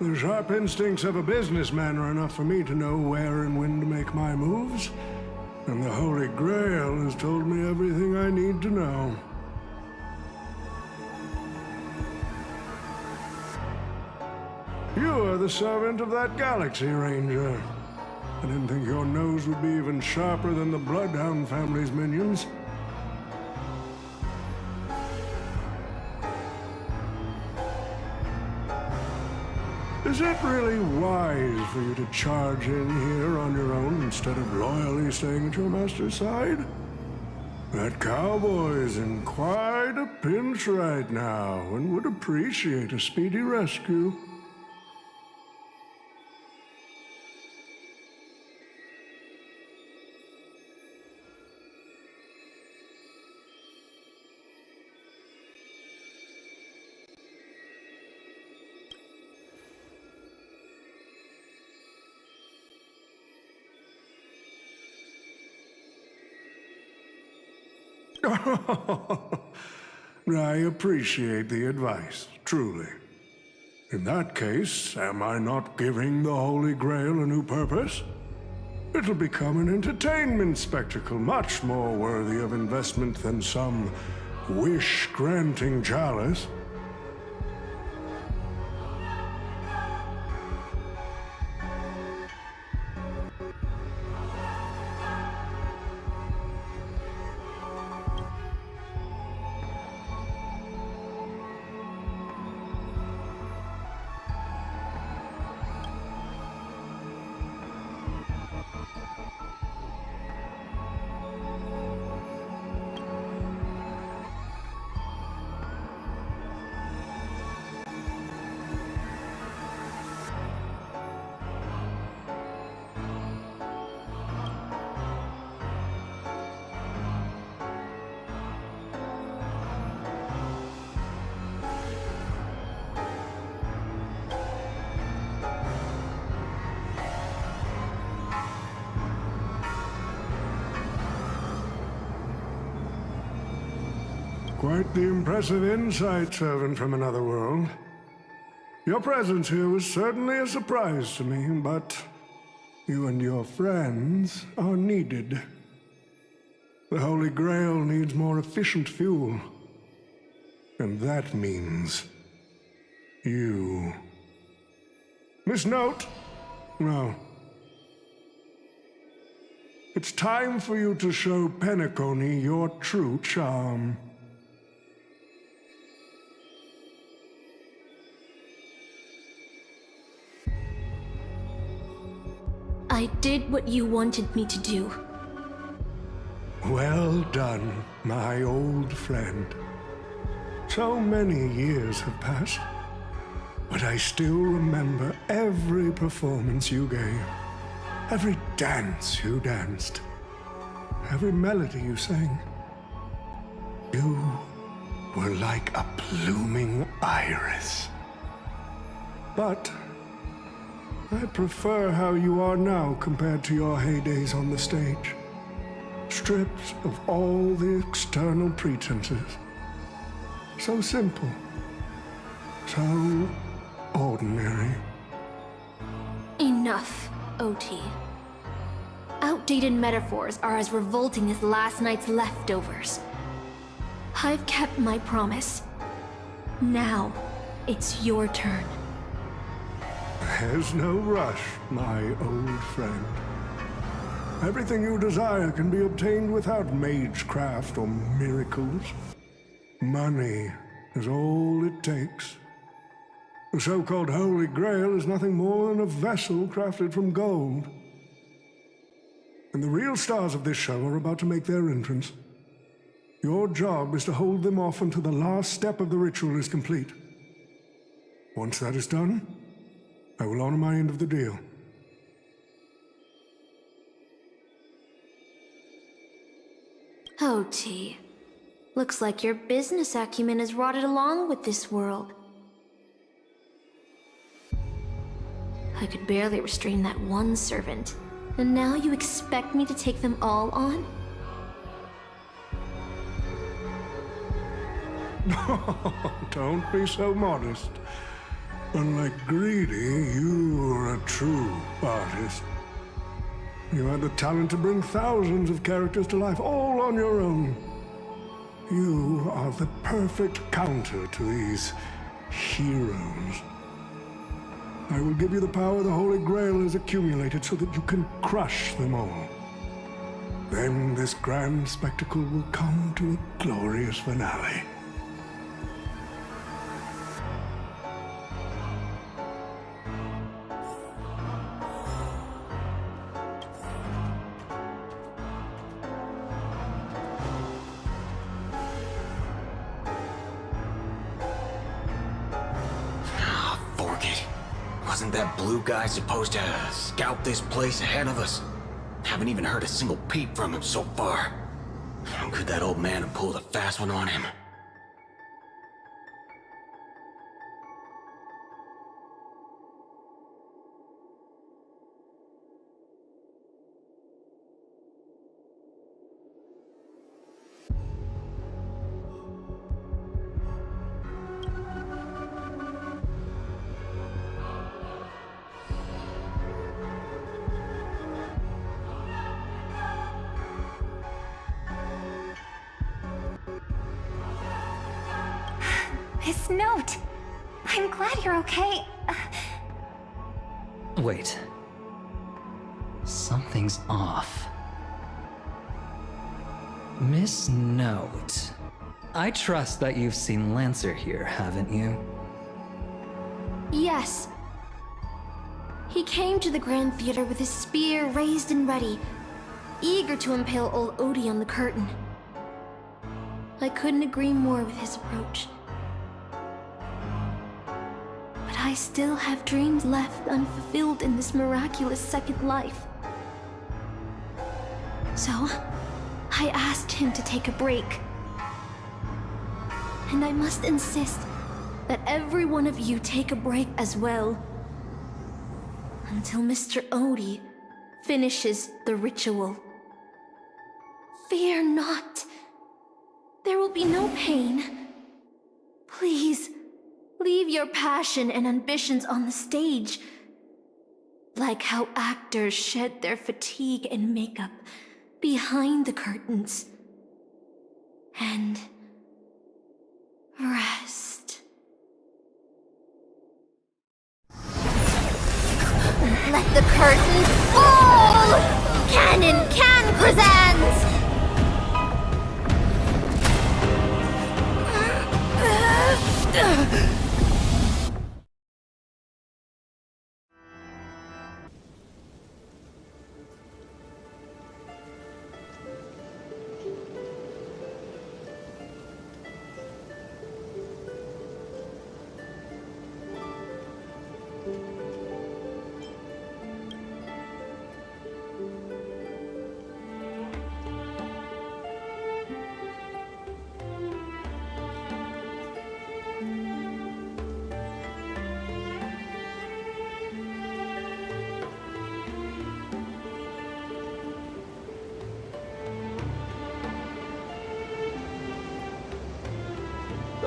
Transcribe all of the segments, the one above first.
The sharp instincts of a businessman are enough for me to know where and when to make my moves. And the Holy Grail has told me everything I need to know. You are the servant of that Galaxy Ranger. I didn't think your nose would be even sharper than the Bloodhound family's minions. Is it really wise for you to charge in here on your own instead of loyally staying at your master's side? That cowboy's in quite a pinch right now and would appreciate a speedy rescue. I appreciate the advice, truly. In that case, am I not giving the Holy Grail a new purpose? It'll become an entertainment spectacle much more worthy of investment than some wish-granting chalice. Quite the impressive insight, servant from another world. Your presence here was certainly a surprise to me, but you and your friends are needed. The Holy Grail needs more efficient fuel. And that means you. Miss Note? No. It's time for you to show Penacony your true charm. I did what you wanted me to do. Well done, my old friend. So many years have passed, but I still remember every performance you gave, every dance you danced, every melody you sang. You were like a blooming iris. But I prefer how you are now compared to your heydays on the stage. Stripped of all the external pretenses. So simple. So ordinary. Enough, OT. Outdated metaphors are as revolting as last night's leftovers. I've kept my promise. Now, it's your turn. There's no rush, my old friend. Everything you desire can be obtained without magecraft or miracles. Money is all it takes. The so-called Holy Grail is nothing more than a vessel crafted from gold. And the real stars of this show are about to make their entrance. Your job is to hold them off until the last step of the ritual is complete. Once that is done, I will honor my end of the deal. OT. Looks like your business acumen has rotted along with this world. I could barely restrain that one servant, and now you expect me to take them all on? Don't be so modest. Unlike Greedy, you're a true artist. You had the talent to bring thousands of characters to life all on your own. You are the perfect counter to these heroes. I will give you the power the Holy Grail has accumulated so that you can crush them all. Then this grand spectacle will come to a glorious finale. Wasn't that blue guy supposed to scout this place ahead of us? Haven't even heard a single peep from him so far. Could that old man have pulled a fast one on him? His note! I'm glad you're okay. Wait. Something's off. Miss Note. I trust that you've seen Lancer here, haven't you? Yes. He came to the Grand Theater with his spear raised and ready, eager to impale old Odie on the curtain. I couldn't agree more with his approach. But I still have dreams left unfulfilled in this miraculous second life. So, I asked him to take a break. And I must insist that every one of you take a break as well. Until Mr. Odie finishes the ritual. Fear not. There will be no pain. Please, leave your passion and ambitions on the stage. Like how actors shed their fatigue and makeup behind the curtains. And rest. Let the curtain fall! Canon Can presents!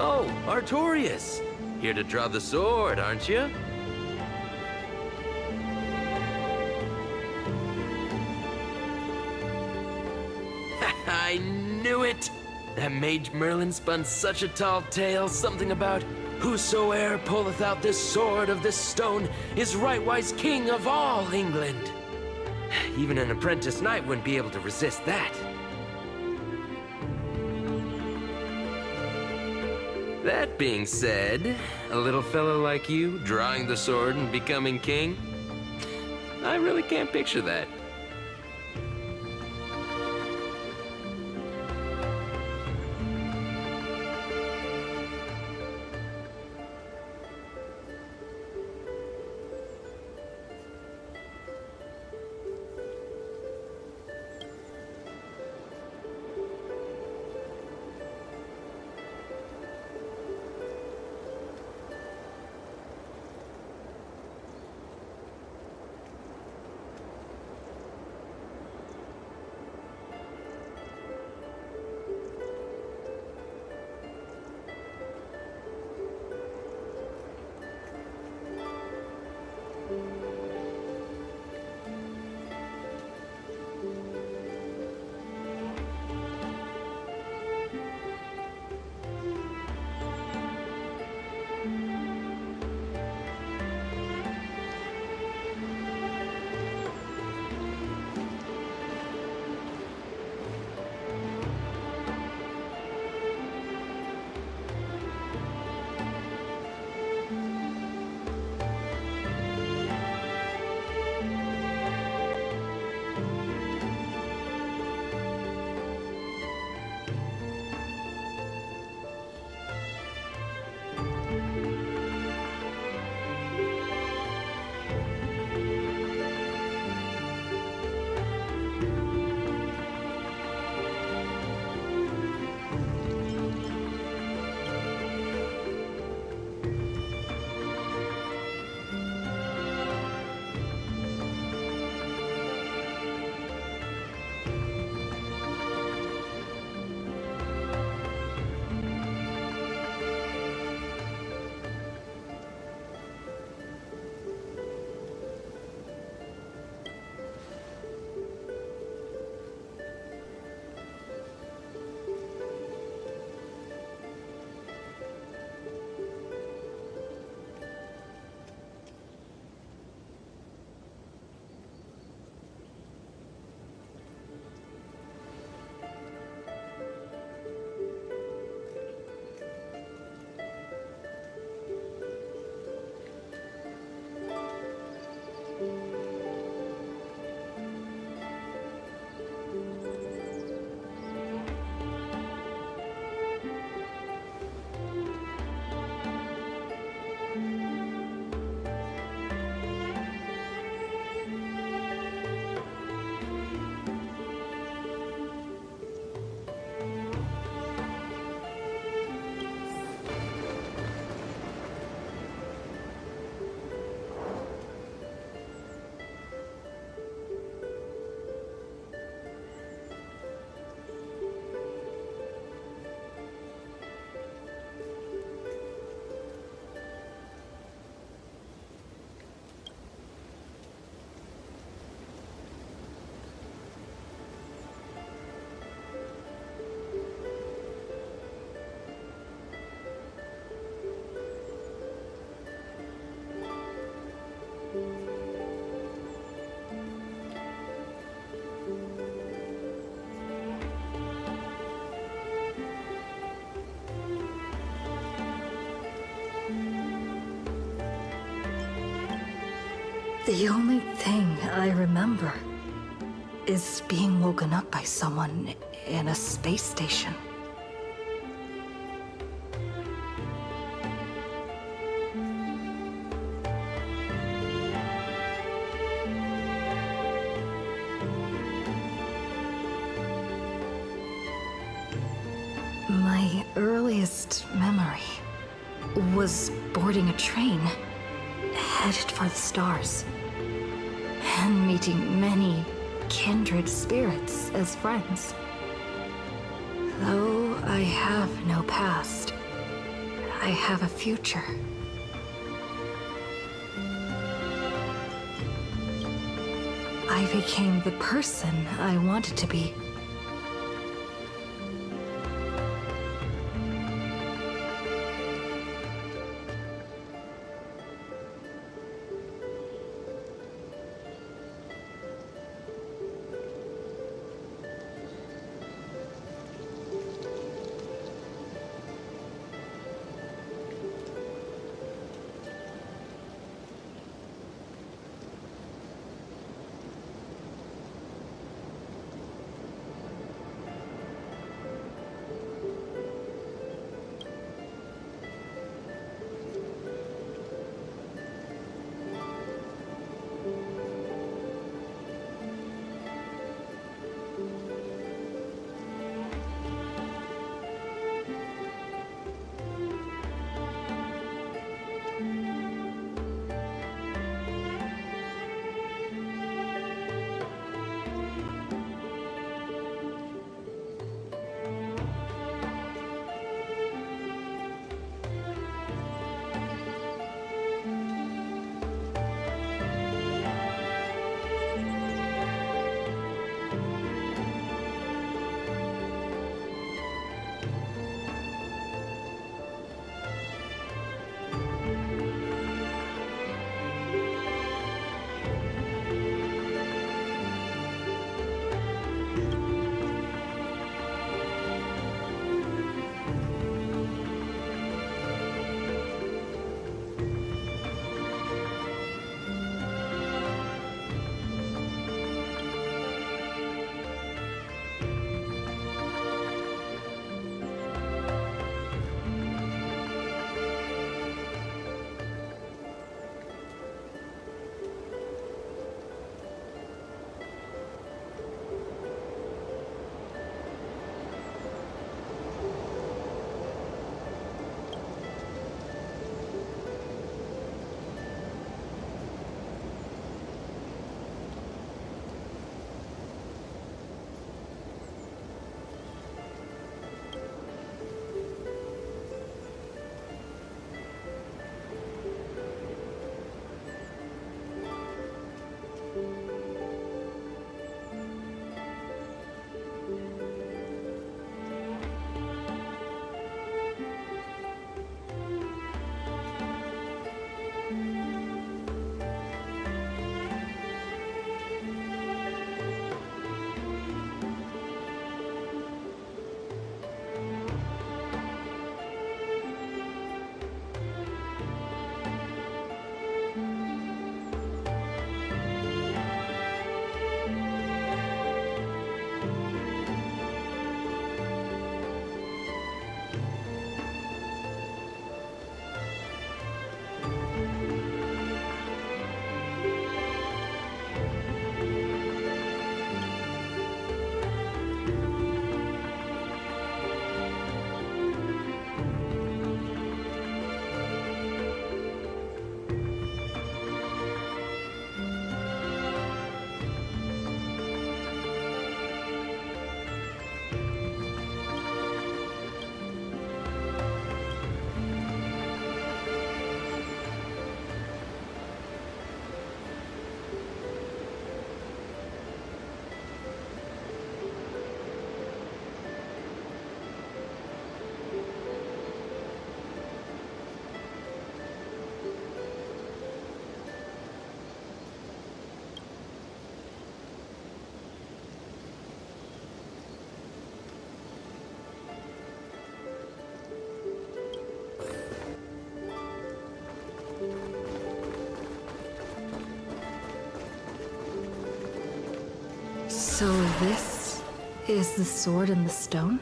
Oh, Artorias! Here to draw the sword, aren't you? I knew it! That Mage Merlin spun such a tall tale, something about whosoe'er pulleth out this sword of this stone is rightwise king of all England. Even an apprentice knight wouldn't be able to resist that. That being said, a little fellow like you drawing the sword and becoming king, I really can't picture that. The only thing I remember is being woken up by someone in a space station. My earliest memory was boarding a train, headed for the stars, and meeting many kindred spirits as friends. Though I have no past, I have a future. I became the person I wanted to be. So this is the sword in the stone?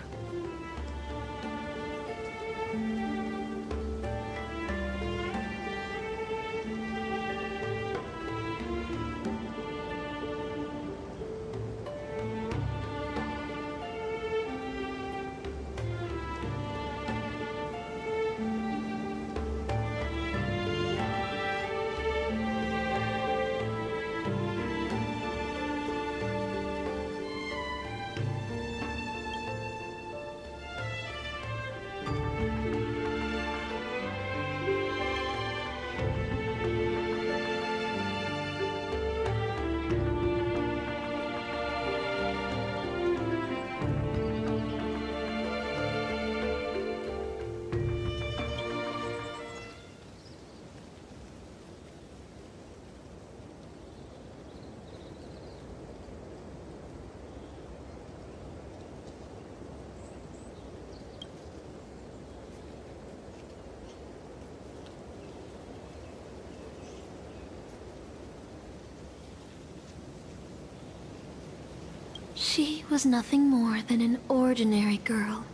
She was nothing more than an ordinary girl.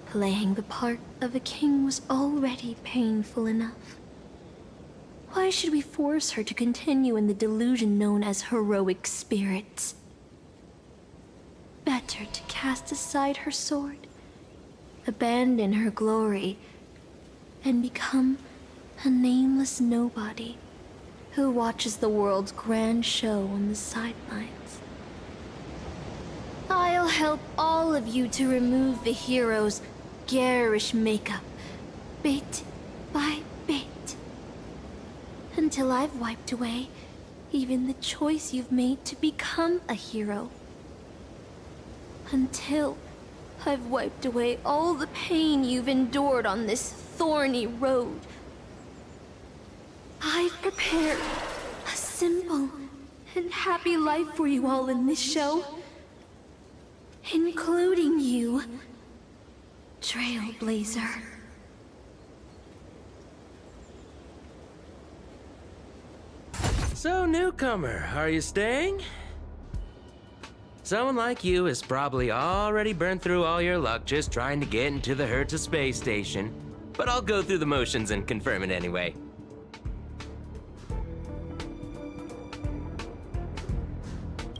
Playing the part of a king was already painful enough. Why should we force her to continue in the delusion known as heroic spirits? Better to cast aside her sword, abandon her glory, and become a nameless nobody who watches the world's grand show on the sidelines. I'll help all of you to remove the hero's garish makeup, bit by bit, until I've wiped away even the choice you've made to become a hero. Until I've wiped away all the pain you've endured on this thorny road. I've prepared a simple and happy life for you all in this show. Including you, Trailblazer. So, newcomer, are you staying? Someone like you has probably already burned through all your luck just trying to get into the Herta space station. But I'll go through the motions and confirm it anyway.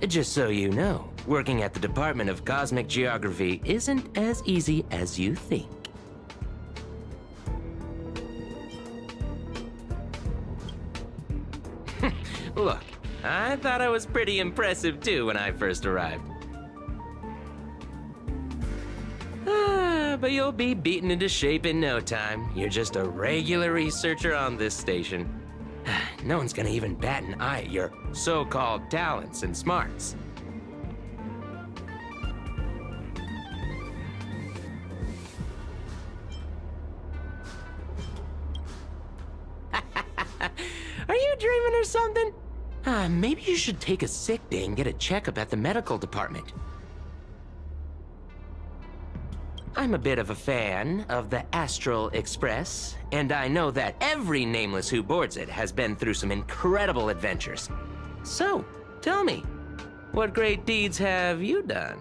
Just so you know, working at the Department of Cosmic Geography isn't as easy as you think. Look, I thought I was pretty impressive too when I first arrived. But you'll be beaten into shape in no time. You're just a regular researcher on this station. No one's gonna even bat an eye at your so-called talents and smarts. Are you dreaming or something? Maybe you should take a sick day and get a checkup at the medical department. I'm a bit of a fan of the Astral Express, and I know that every nameless who boards it has been through some incredible adventures. So, tell me, what great deeds have you done?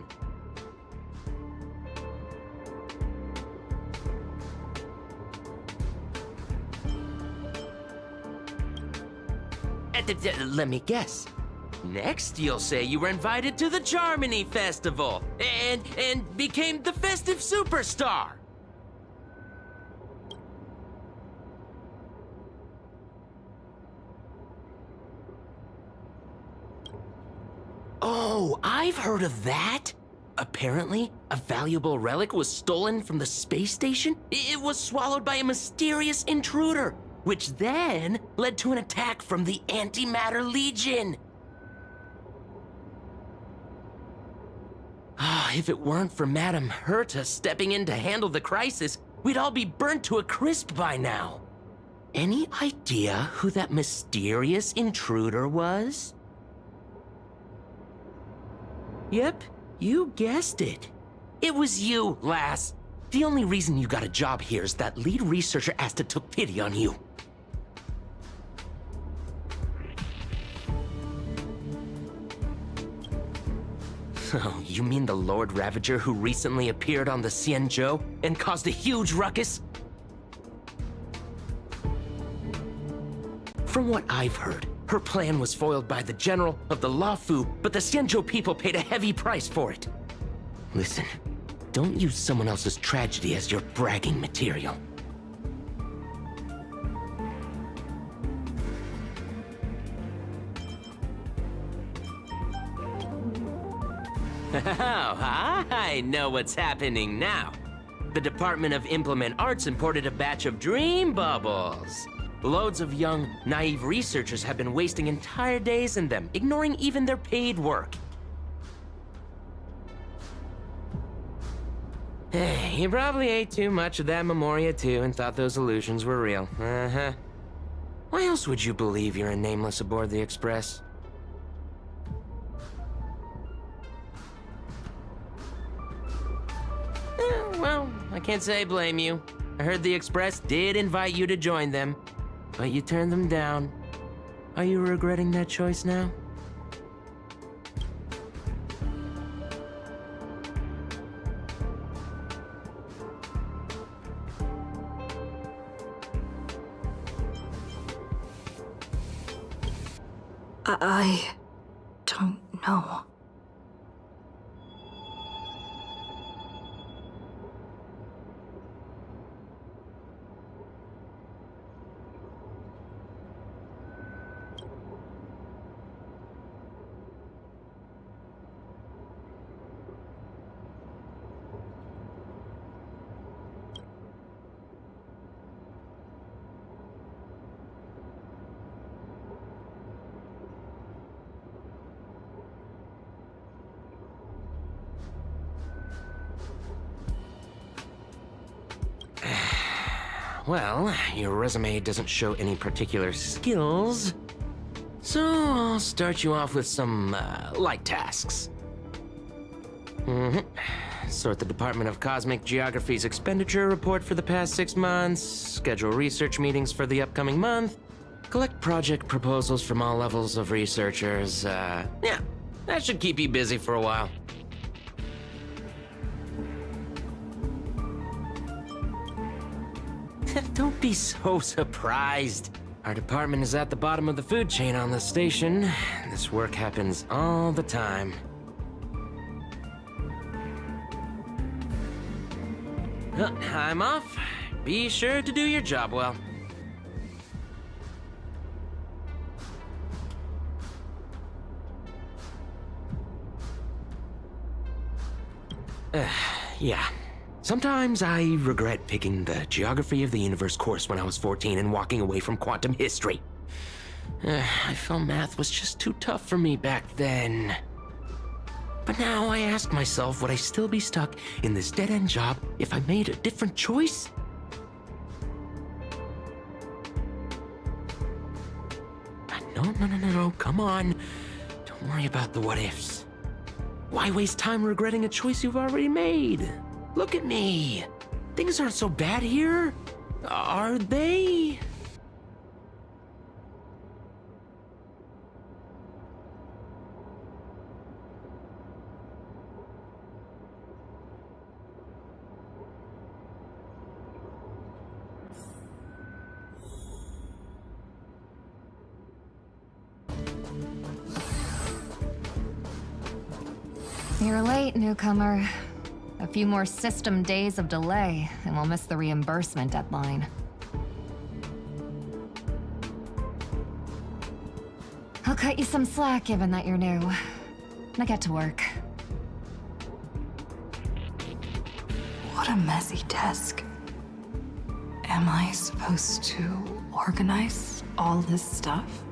Let me guess. Next, you'll say you were invited to the Charmony Festival and became the festive superstar. Oh, I've heard of that. Apparently, a valuable relic was stolen from the space station. It was swallowed by a mysterious intruder, which then led to an attack from the Antimatter Legion. If it weren't for Madame Herta stepping in to handle the crisis, we'd all be burnt to a crisp by now. Any idea who that mysterious intruder was? Yep, you guessed it. It was you, lass. The only reason you got a job here is that lead researcher Asta took pity on you. Oh, you mean the Lord Ravager who recently appeared on the Xianzhou and caused a huge ruckus? From what I've heard, her plan was foiled by the general of the Luofu, but the Xianzhou people paid a heavy price for it. Listen, don't use someone else's tragedy as your bragging material. Oh, I know what's happening now. The Department of Implement Arts imported a batch of dream bubbles. Loads of young, naive researchers have been wasting entire days in them, ignoring even their paid work. You probably ate too much of that Memoria too and thought those illusions were real. Uh-huh. Why else would you believe you're a nameless aboard the Express? Well, I can't say I blame you. I heard the Express did invite you to join them, but you turned them down. Are you regretting that choice now? I don't know. Well, your resume doesn't show any particular skills, so I'll start you off with some light tasks. Sort the Department of Cosmic Geography's expenditure report for the past 6 months, schedule research meetings for the upcoming month, collect project proposals from all levels of researchers. Yeah, that should keep you busy for a while. Don't be so surprised. Our department is at the bottom of the food chain on the station. This work happens all the time. I'm off. Be sure to do your job well. Yeah. Sometimes I regret picking the Geography of the Universe course when I was 14 and walking away from quantum history. I felt math was just too tough for me back then. But now I ask myself, would I still be stuck in this dead-end job if I made a different choice? No, come on. Don't worry about the what-ifs. Why waste time regretting a choice you've already made? Look at me. Things aren't so bad here, are they? You're late, newcomer. A few more system days of delay, and we'll miss the reimbursement deadline. I'll cut you some slack, given that you're new. Now get to work. What a messy desk. Am I supposed to organize all this stuff?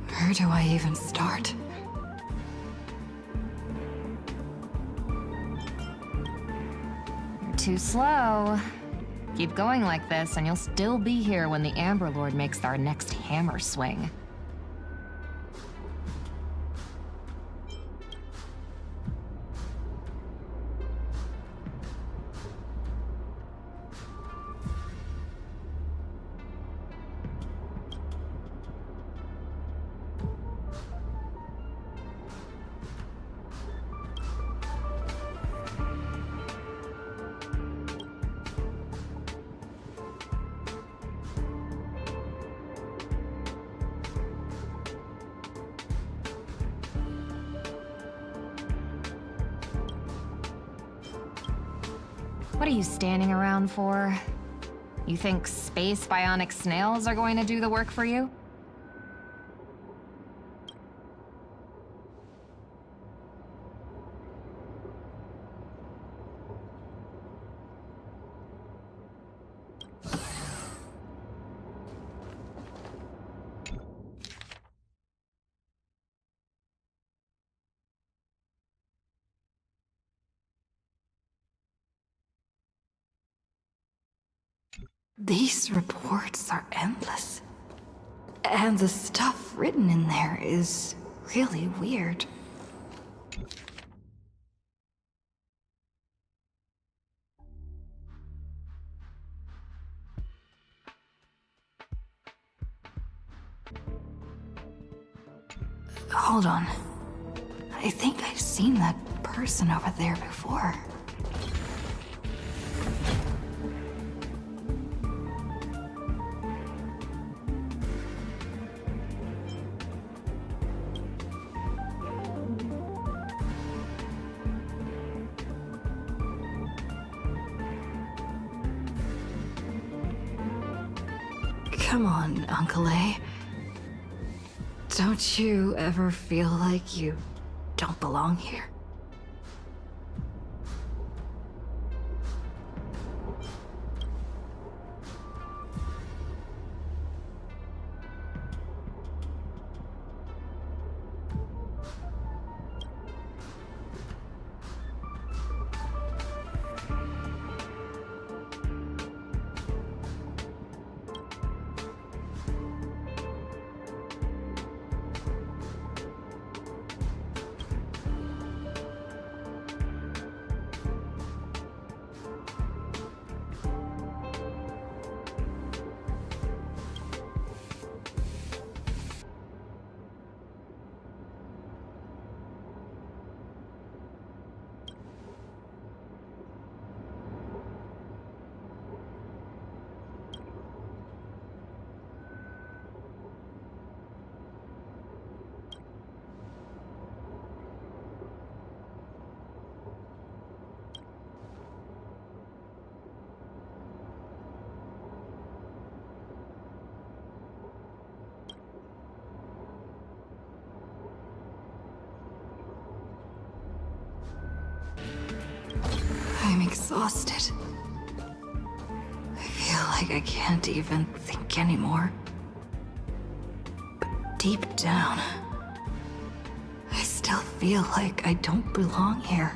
Where do I even start? Too slow. Keep going like this, and you'll still be here when the Amber Lord makes our next hammer swing. What are you standing around for? You think space bionic snails are going to do the work for you? These reports are endless. And the stuff written in there is really weird. Hold on. I think I've seen that person over there before. Come on, Uncle A. Don't you ever feel like you don't belong here? I'm exhausted. I feel like I can't even think anymore. But deep down, I still feel like I don't belong here.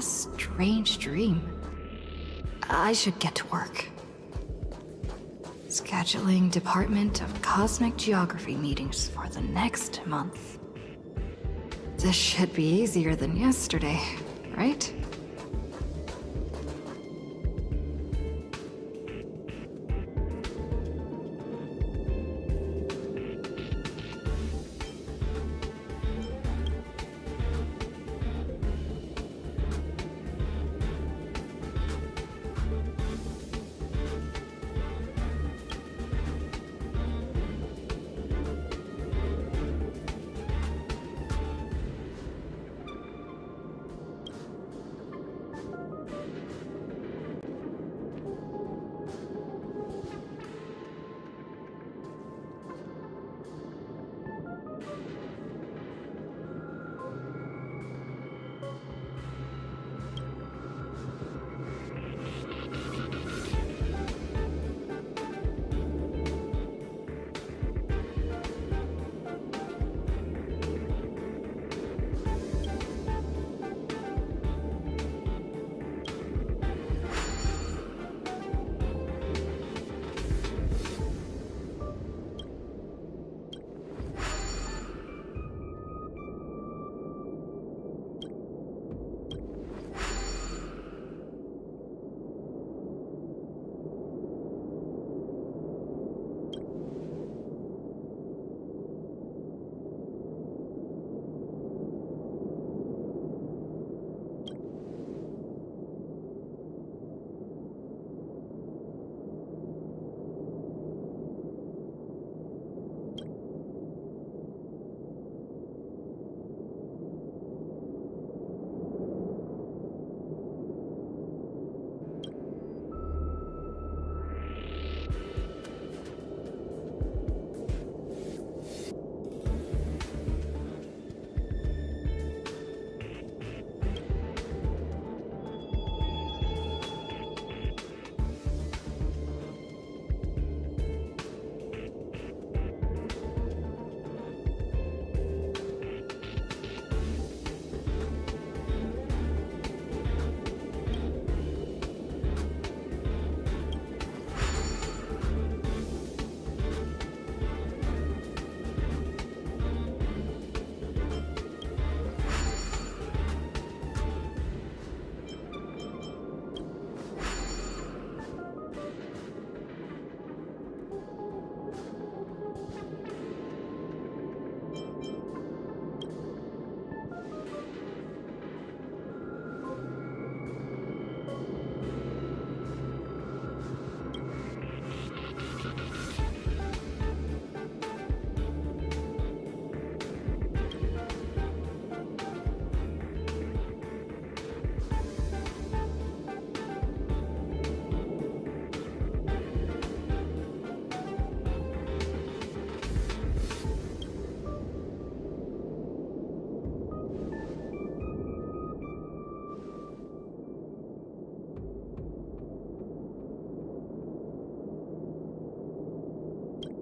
strange dream. I should get to work. Scheduling Department of Cosmic Geography meetings for the next month. This should be easier than yesterday, right?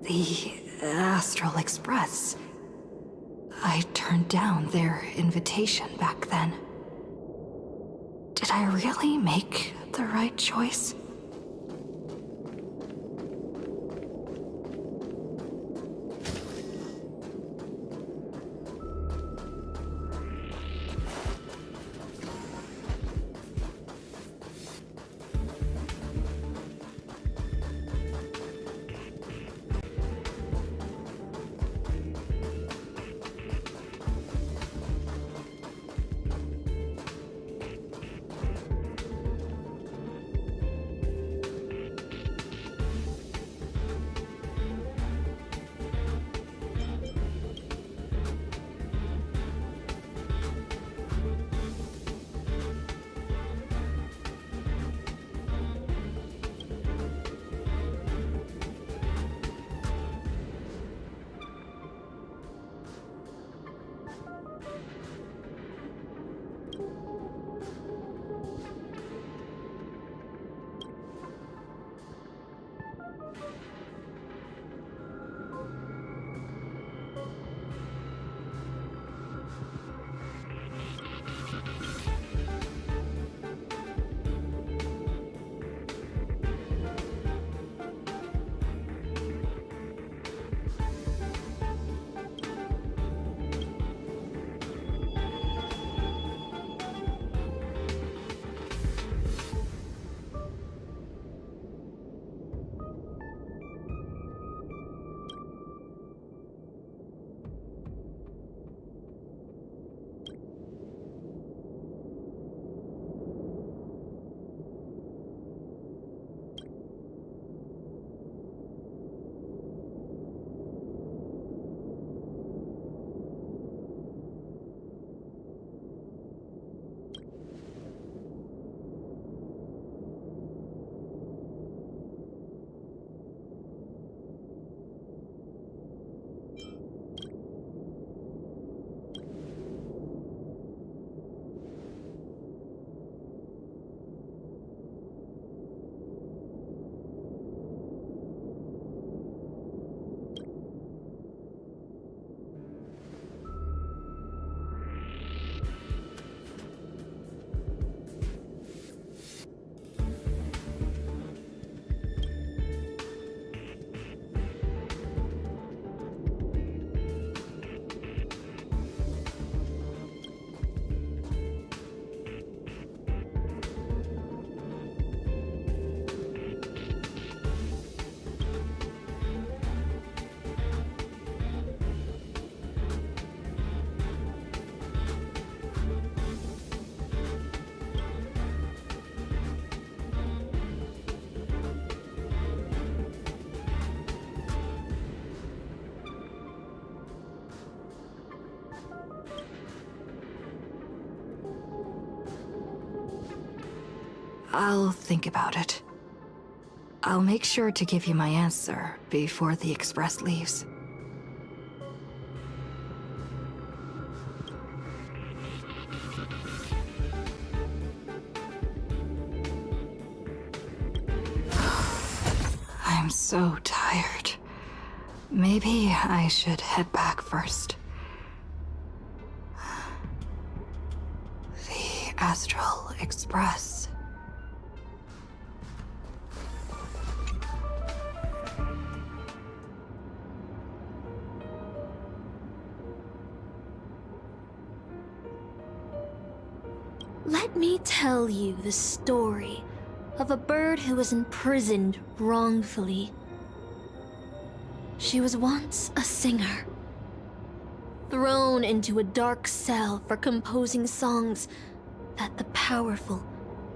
The Astral Express. I turned down their invitation back then. Did I really make the right choice? I'll think about it. I'll make sure to give you my answer before the express leaves. I'm so tired. Maybe I should head back first. The Astral Express. Let me tell you the story of a bird who was imprisoned wrongfully. She was once a singer, thrown into a dark cell for composing songs that the powerful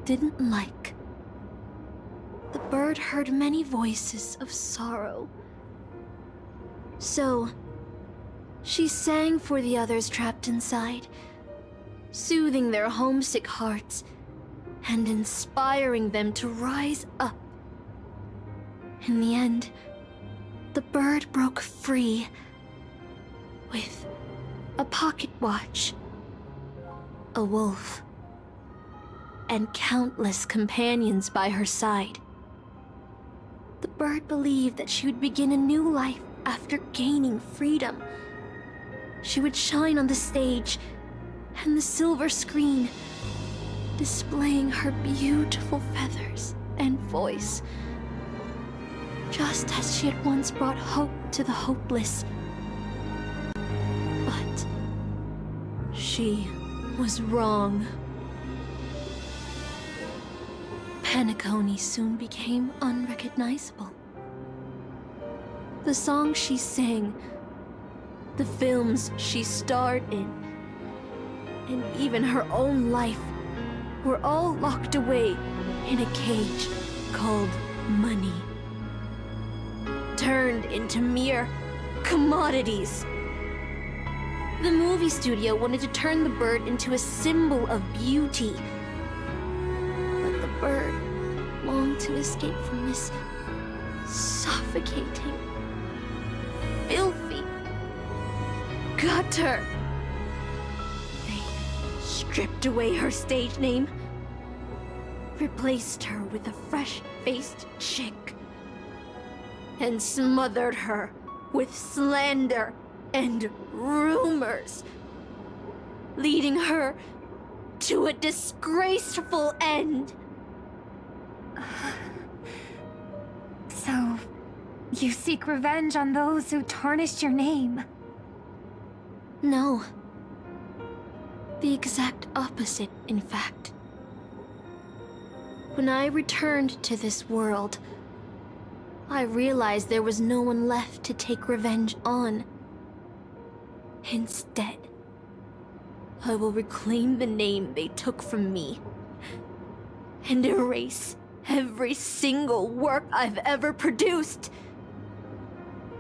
didn't like. The bird heard many voices of sorrow. So, she sang for the others trapped inside, soothing their homesick hearts and inspiring them to rise up. In the end, the bird broke free with a pocket watch, a wolf, and countless companions by her side. The bird believed that she would begin a new life after gaining freedom. She would shine on the stage and the silver screen, displaying her beautiful feathers and voice, just as she had once brought hope to the hopeless. But she was wrong. Penacony soon became unrecognizable. The songs she sang, the films she starred in, and even her own life were all locked away in a cage called money, turned into mere commodities. The movie studio wanted to turn the bird into a symbol of beauty, but the bird longed to escape from this suffocating, filthy gutter. Stripped away her stage name, replaced her with a fresh-faced chick, and smothered her with slander and rumors, leading her to a disgraceful end. So, you seek revenge on those who tarnished your name? No. The exact opposite, in fact. When I returned to this world, I realized there was no one left to take revenge on. Instead, I will reclaim the name they took from me and erase every single work I've ever produced.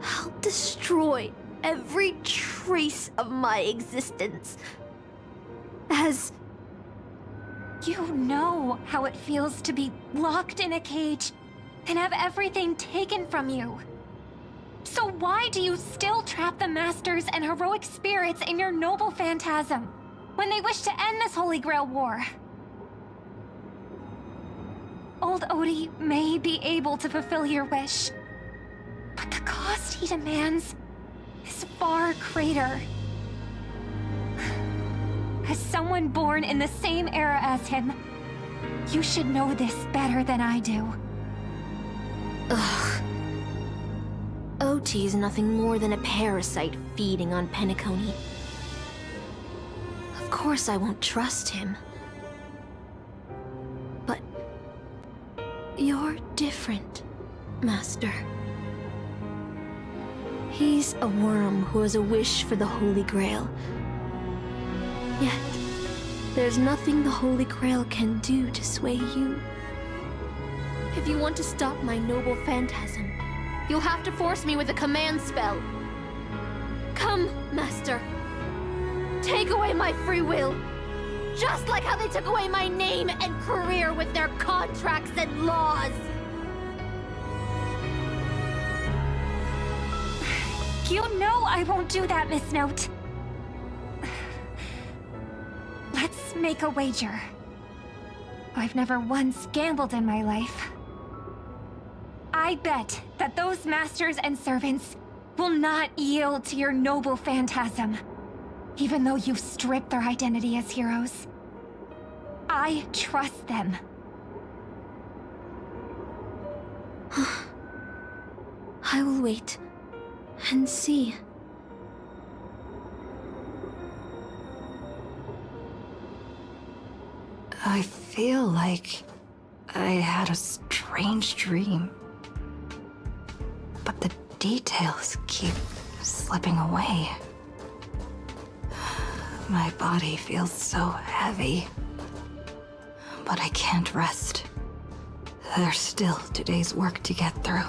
I'll destroy every trace of my existence. As You know how it feels to be locked in a cage and have everything taken from you. So why do you still trap the Masters and heroic spirits in your noble phantasm when they wish to end this Holy Grail war? Old Odie may be able to fulfill your wish, but the cost he demands is far greater. As someone born in the same era as him, you should know this better than I do. Ugh. OT is nothing more than a parasite feeding on Penacony. Of course I won't trust him. But you're different, Master. He's a worm who has a wish for the Holy Grail. Yet, there's nothing the Holy Grail can do to sway you. If you want to stop my noble phantasm, you'll have to force me with a command spell. Come, Master. Take away my free will, Just like how they took away my name and career with their contracts and laws. You know I won't do that, Miss Note. Let's make a wager. I've never once gambled in my life. I bet that those masters and servants will not yield to your noble phantasm, even though you've stripped their identity as heroes. I trust them. I will wait and see. I feel like I had a strange dream. But the details keep slipping away. My body feels so heavy. But I can't rest. There's still today's work to get through.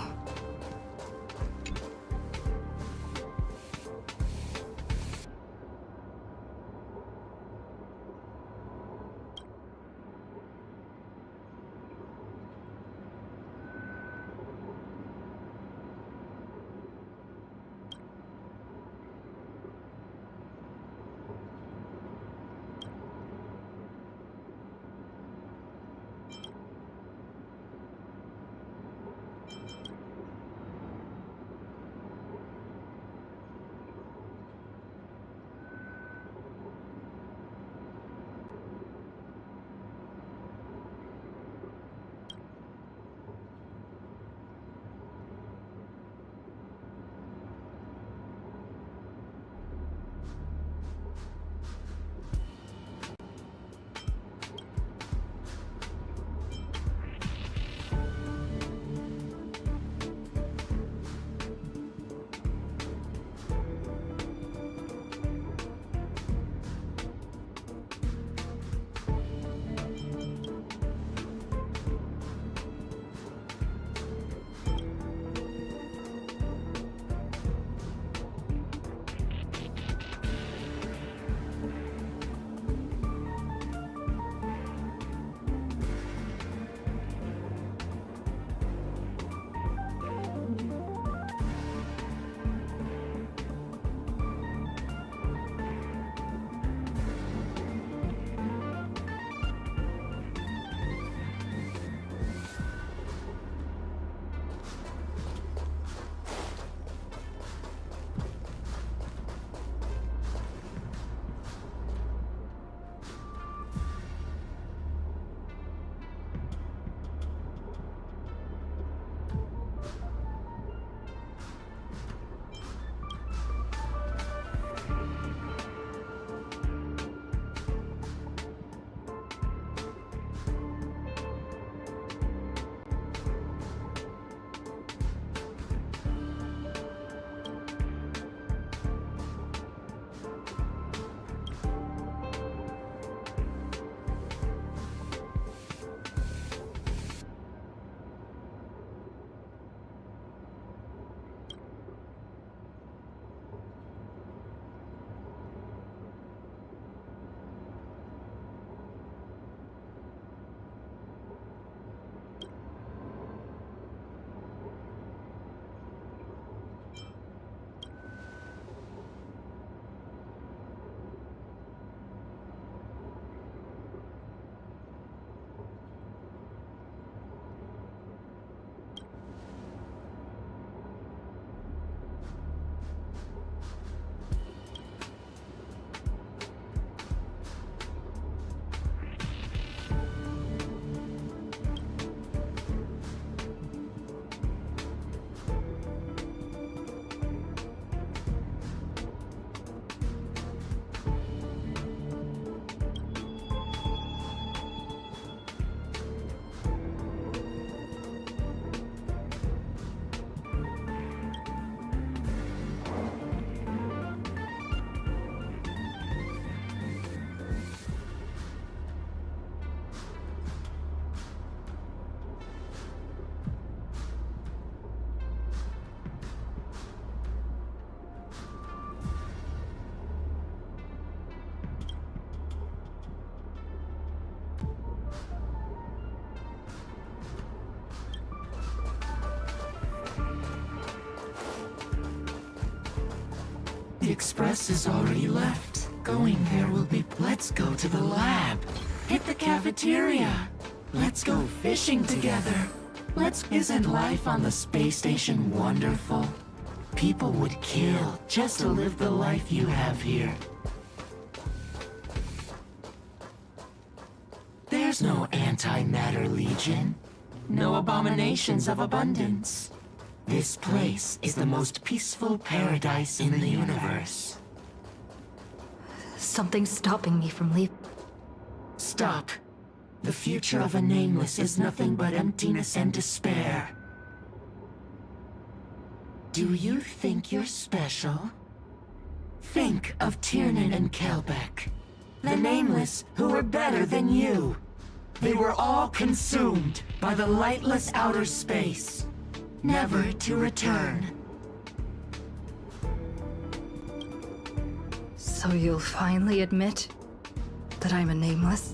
The express is already left. Going there will be... Let's go to the lab. Hit the cafeteria. Let's go fishing together. Isn't life on the space station wonderful? People would kill just to live the life you have here. There's no antimatter legion. No abominations of abundance. This place is the most peaceful paradise in the universe. Something's stopping me from leaving. Stop. The future of a nameless is nothing but emptiness and despair. Do you think you're special? Think of Tiernan and Kelbeck. The nameless who were better than you. They were all consumed by the lightless outer space, never to return. So you'll finally admit that I'm a nameless?